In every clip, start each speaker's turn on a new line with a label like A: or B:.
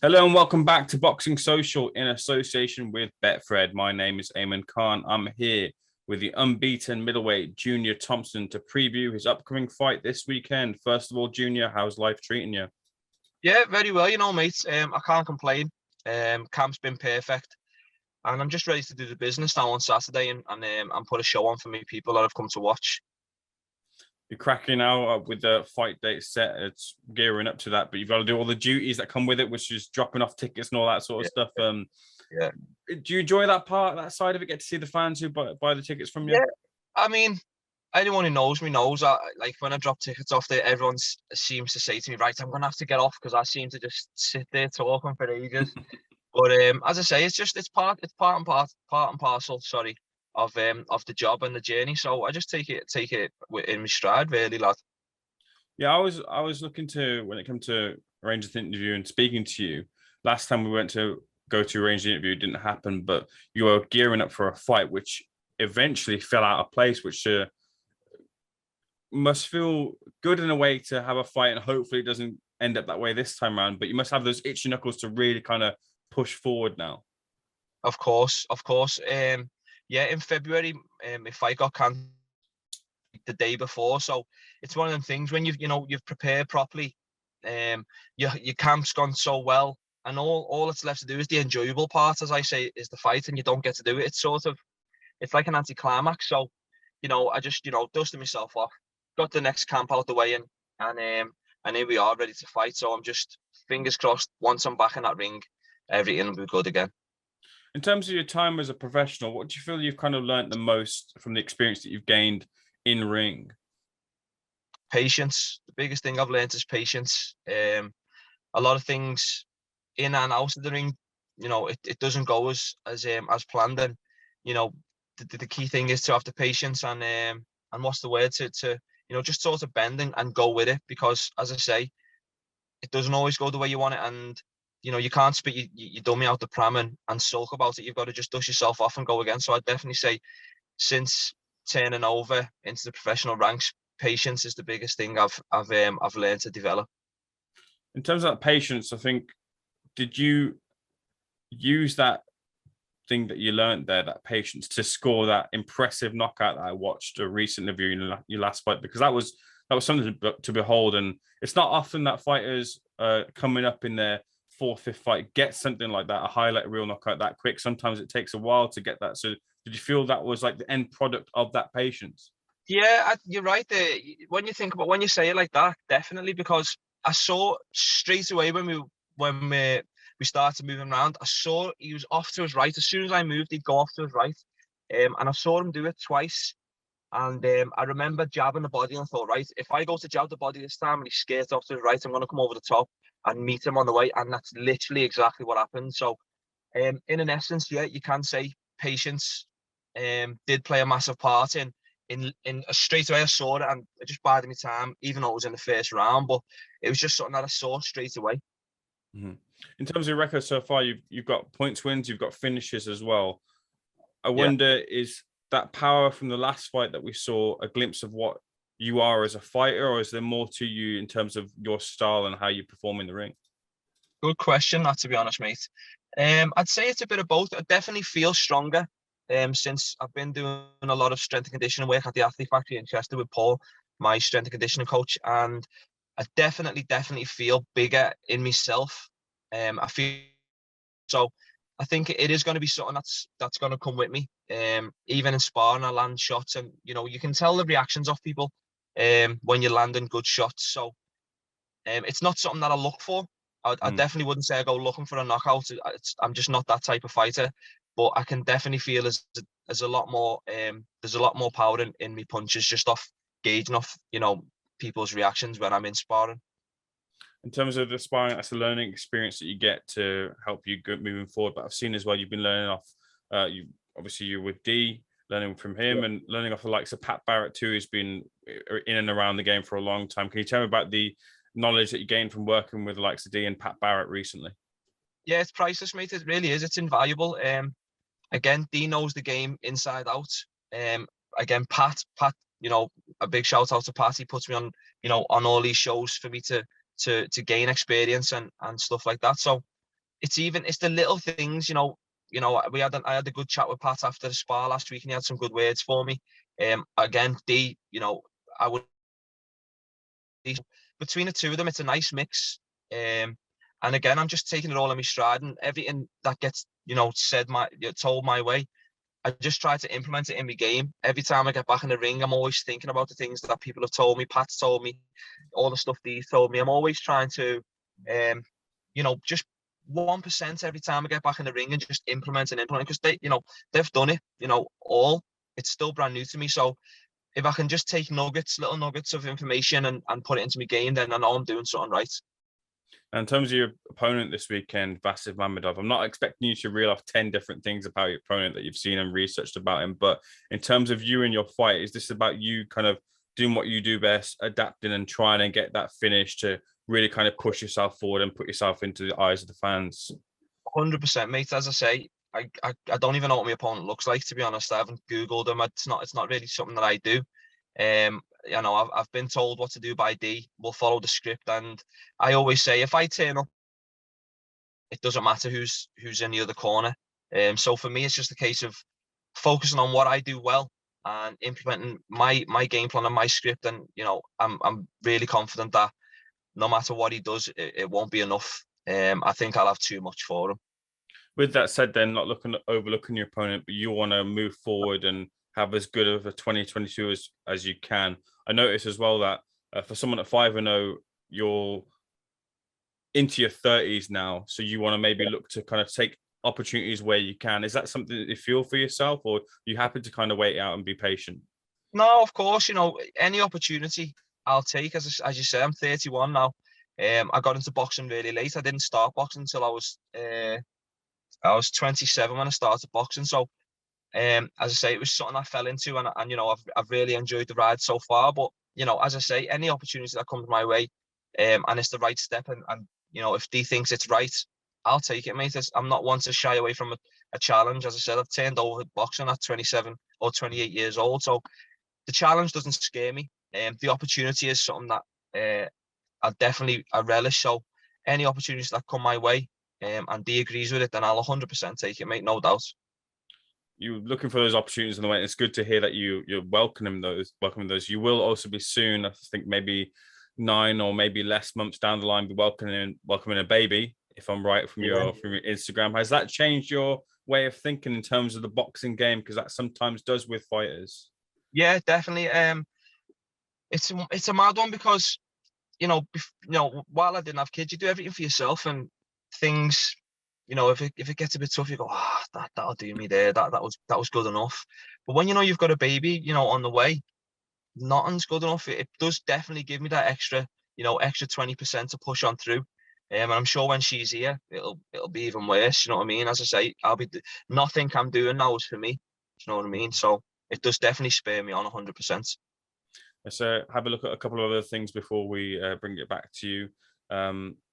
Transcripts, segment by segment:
A: Hello and welcome back to Boxing Social in association with Betfred. My name is Ayman Khan. I'm here with the unbeaten middleweight Junior Thompson to preview his upcoming fight this weekend. First of all, Junior, how's life treating you?
B: Yeah, very well, mate. I can't complain. Camp's been perfect, and I'm just ready to do the business now on Saturday and put a show on for me people that have come to watch.
A: You're cracking now with the fight date set. It's gearing up to that, but you've got to do all the duties that come with it, which is dropping off tickets and all that sort of
B: Yeah,
A: stuff.
B: yeah,
A: Do you enjoy that side of it? Get to see the fans who buy the tickets from you?
B: yeah. I mean, anyone who knows me knows that. Like when I drop tickets off there, everyone seems to say to me, "Right, I'm gonna have to get off," because I seem to just sit there talking for ages. But as I say, it's part and parcel. Sorry, of the job and the journey. So I just take it in my stride, really, lad.
A: Yeah, I was looking to when it came to arranging the interview and speaking to you. Last time we went to go to arrange the interview, it didn't happen, but you were gearing up for a fight, which eventually fell out of place, which must feel good in a way to have a fight, and hopefully it doesn't end up that way this time around. But you must have those itchy knuckles to really kind of push forward now.
B: Of course, of course. Yeah, in February, if I got cancelled the day before, so it's one of them things when you've prepared properly. Your camp's gone so well, and all that's left to do is the enjoyable part, as I say, is the fight, and you don't get to do it. It's like an anticlimax. So, I just dusted myself off, got the next camp out the way, and here we are ready to fight. So I'm just fingers crossed. Once I'm back in that ring, everything will be good again.
A: In terms of your time as a professional, what do you feel you've kind of learned the most from the experience that you've gained in ring?
B: Patience. The biggest thing I've learned is patience. A lot of things in and out of the ring, it doesn't go as planned. And you know, the key thing is to have the patience and what's the word to just sort of bend and go with it, because as I say, it doesn't always go the way you want it, and you can't spit you dummy out the pram and sulk about it. You've got to just dust yourself off and go again. So I'd definitely say, since turning over into the professional ranks, patience is the biggest thing I've learned to develop.
A: In terms of that patience, I think, did you use that thing that you learned there, that patience, to score that impressive knockout that I watched a recent of you in your last fight? Because that was something to behold, and it's not often that fighters coming up in their fourth, fifth fight get something like that, a highlight reel knockout that quick. Sometimes it takes a while to get that. So did you feel that was like the end product of that patience?
B: Yeah, you're right there. When you say it like that, definitely, because I saw straight away when we started moving around, I saw he was off to his right. As soon as I moved, he'd go off to his right, and I saw him do it twice. And I remember jabbing the body and I thought, right, if I go to jab the body this time and he skates off to his right, I'm going to come over the top and meet him on the way. And that's literally exactly what happened. So, in an essence, yeah, you can say patience did play a massive part in straight away. I saw it and it just bided me time, even though it was in the first round. But it was just something that I saw straight away.
A: Mm-hmm. In terms of your record so far, you've got points wins, you've got finishes as well. I
B: Yeah.
A: wonder, is that power from the last fight that we saw a glimpse of what you are as a fighter, or is there more to you in terms of your style and how you perform in the ring?
B: Good question, not to be honest, mate. I'd say it's a bit of both. I definitely feel stronger since I've been doing a lot of strength and conditioning work at the Athlete Factory in Chester with Paul, my strength and conditioning coach, and I definitely feel bigger in myself. I feel so. I think it is going to be something that's going to come with me. Even in sparring, I land shots, and you can tell the reactions of people when you're landing good shots. So it's not something that I look for. I
A: Mm.
B: definitely wouldn't say I go looking for a knockout. I'm just not that type of fighter. But I can definitely feel there's a lot more there's a lot more power in me punches, just off gauging off people's reactions when I'm in sparring.
A: In terms of the sparring, that's a learning experience that you get to help you go moving forward. But I've seen as well, you've been learning off. You obviously you're with D, learning from him, and learning off the likes of Pat Barrett too, who's been in and around the game for a long time. Can you tell me about the knowledge that you gained from working with the likes of D and Pat Barrett recently?
B: Yeah, it's priceless, mate. It really is. It's invaluable. Again, D knows the game inside out. Um, again, Pat, a big shout out to Pat. He puts me on, on all these shows for me to gain experience and stuff like that. So it's the little things, I had a good chat with Pat after the spar last week, and he had some good words for me. Again, I would, between the two of them, it's a nice mix. And again, I'm just taking it all in my stride, and everything that gets, told my way, I just try to implement it in my game. Every time I get back in the ring, I'm always thinking about the things that people have told me, Pat's told me, all the stuff Dee's told me. I'm always trying to, just 1% every time I get back in the ring and just implement because they've done it, all. It's still brand new to me. So if I can just take little nuggets of information and put it into my game, then I know I'm doing something right.
A: And in terms of your opponent this weekend, Mamedov, I'm not expecting you to reel off 10 different things about your opponent that you've seen and researched about him. But in terms of you and your fight, is this about you kind of doing what you do best, adapting and trying to get that finish to really kind of push yourself forward and put yourself into the eyes of the fans?
B: 100%, mate. As I say, I don't even know what my opponent looks like, to be honest. I haven't Googled him. It's not really something that I do. I've been told what to do by D. We'll follow the script, and I always say if I turn up, it doesn't matter who's in the other corner. So for me, it's just a case of focusing on what I do well and implementing my game plan and my script. And I'm really confident that no matter what he does, it won't be enough. I think I'll have too much for him.
A: With that said, then, not overlooking your opponent, but you want to move forward and have as good of a 2022 as you can. I noticed as well that for someone at 5-0, you're into your 30s now, so you want to maybe look to kind of take opportunities where you can. Is that something that you feel for yourself, or are you happy to kind of wait out and be patient?
B: No, of course, any opportunity I'll take. As you say, I'm 31 now. I got into boxing really late. I didn't start boxing until I was 27 when I started boxing. So, as I say, it was something I fell into, and I've really enjoyed the ride so far. But as I say, any opportunity that comes my way, and it's the right step, and if D thinks it's right, I'll take it, mate. I'm not one to shy away from a challenge. As I said, I've turned over boxing at 27 or 28 years old, so the challenge doesn't scare me. The opportunity is something that I relish. So any opportunities that come my way, and D agrees with it, then I'll 100% take it, mate. No doubt.
A: You're looking for those opportunities in the way. It's good to hear that you're welcoming those. You will also be soon, I think maybe 9 or maybe less months down the line, be welcoming a baby, if I'm right from your Instagram. Has that changed your way of thinking in terms of the boxing game? Because that sometimes does with fighters.
B: Yeah, definitely. It's a mad one because while I didn't have kids, you do everything for yourself, and things. If it gets a bit tough, you go, that'll do me there. That was good enough. But when you've got a baby, on the way, nothing's good enough. It does definitely give me that extra 20% to push on through. And I'm sure when she's here, it'll be even worse. You know what I mean? As I say, nothing I'm doing now is for me. You know what I mean? So it does definitely spur me on 100%.
A: Let's have a look at a couple of other things before we bring it back to you.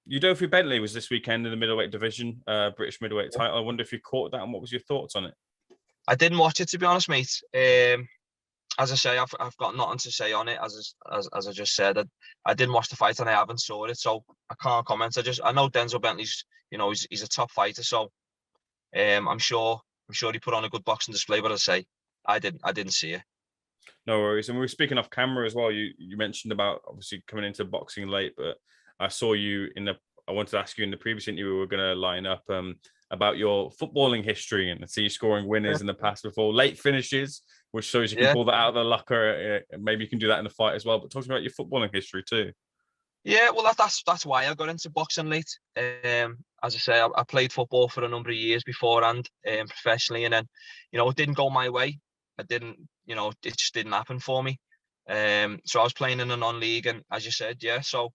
A: Udofi Bentley was this weekend in the middleweight division, British middleweight title. I wonder if you caught that and what was your thoughts on it?
B: I didn't watch it, to be honest, mate. As I say, I've got nothing to say on it. As I just said, I didn't watch the fight and I haven't saw it, so I can't comment. I know Denzel Bentley's, he's a top fighter, so I'm sure he put on a good boxing display. But I say, I didn't see it.
A: No worries. And we were speaking off camera as well. You mentioned about obviously coming into boxing late, but I saw you I wanted to ask you in the previous interview, we were going to line up about your footballing history and see you scoring winners in the past before late finishes, which shows you can pull that out of the locker. Maybe you can do that in the fight as well. But talk to me about your footballing history too.
B: Yeah, well, that's why I got into boxing late. As I say, I played football for a number of years beforehand, professionally, and then, it didn't go my way. It just didn't happen for me. So I was playing in a non-league, and as you said, so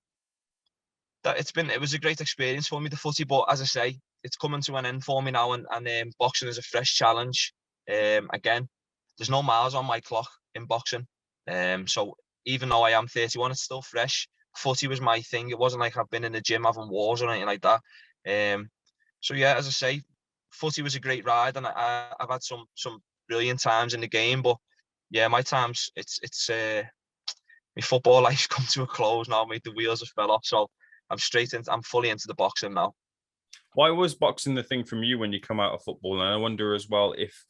B: it was a great experience for me, the footy. But as I say, it's coming to an end for me now, and boxing is a fresh challenge. Again, there's no miles on my clock in boxing. So even though I am 31, it's still fresh. Footy was my thing. It wasn't like I've been in the gym having wars or anything like that. So yeah, as I say, footy was a great ride, and I've had some brilliant times in the game. But yeah, my times, it's my football life's come to a close now. Mate, the wheels have fell off, so I'm fully into the boxing now.
A: Why was boxing the thing from you when you come out of football? And I wonder as well if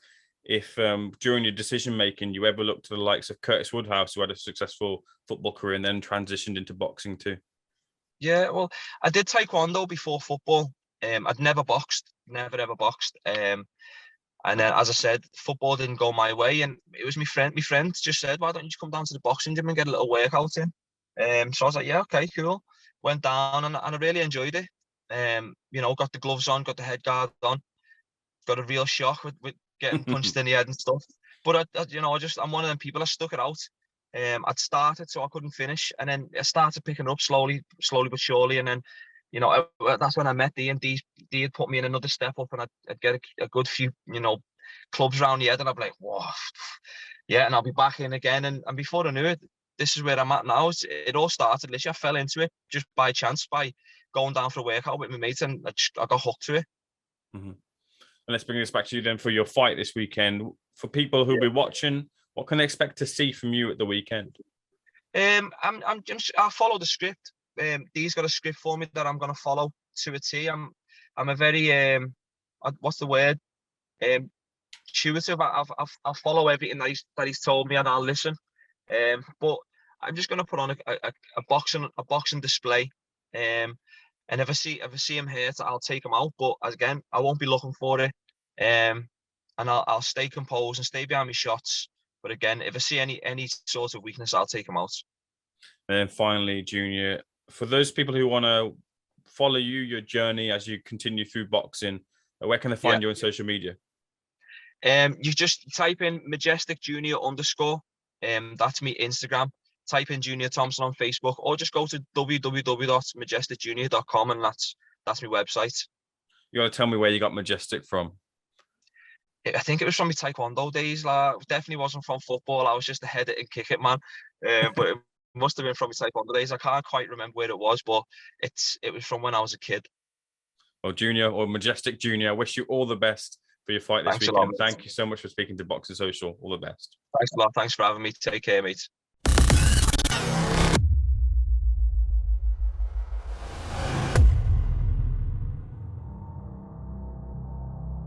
A: during your decision making you ever looked to the likes of Curtis Woodhouse, who had a successful football career and then transitioned into boxing too.
B: Yeah, well, I did taekwondo before football. I'd never boxed, never ever boxed. And then, as I said, football didn't go my way, and it was my friend. My friend just said, "Why don't you just come down to the boxing gym and get a little workout in?" So I was like, "Yeah, okay, cool." Went down and I really enjoyed it. Got the gloves on, got the head guard on, got a real shock with getting punched in the head and stuff. But I'm one of them people. I stuck it out. I'd started, so I couldn't finish, and then I started picking up slowly but surely, and then, that's when I met Dee, and Dee had put me in another step up, and I'd get a good few, clubs around the head, and I'd be like, whoa, yeah, and I'll be back in again, and before I knew it, this is where I'm at now. It all started literally. I fell into it just by chance, by going down for a workout with my mates, and I got hooked to it.
A: Mm-hmm. And let's bring this back to you then for your fight this weekend. For people who'll be watching, what can they expect to see from you at the weekend?
B: I'll follow the script. Dee's got a script for me that I'm going to follow to a T. I'm a very what's the word? Intuitive. I'll follow everything that he's told me, and I'll listen. But I'm just going to put on a boxing display. And if I see him hurt, I'll take him out. But again, I won't be looking for it. And I'll stay composed and stay behind my shots. But again, if I see any sort of weakness, I'll take him out.
A: And then finally, Junior, for those people who want to follow you, your journey as you continue through boxing, where can they find you on social media?
B: You just type in Majestic Junior _. That's me Instagram. Type in Junior Thompson on Facebook, or just go to www.majesticjunior.com, and that's my website.
A: You got to tell me where you got Majestic from.
B: I think it was from my taekwondo days. Definitely wasn't from football. I was just a head it and kick it man. But it must have been from my taekwondo days. I can't quite remember where it was, but it was from when I was a kid.
A: Well, Junior, or Majestic Junior, I wish you all the best for your fight this weekend. Thank you so much for speaking to Boxing Social. All the best.
B: Thanks a lot. Thanks for having me. Take care, mate.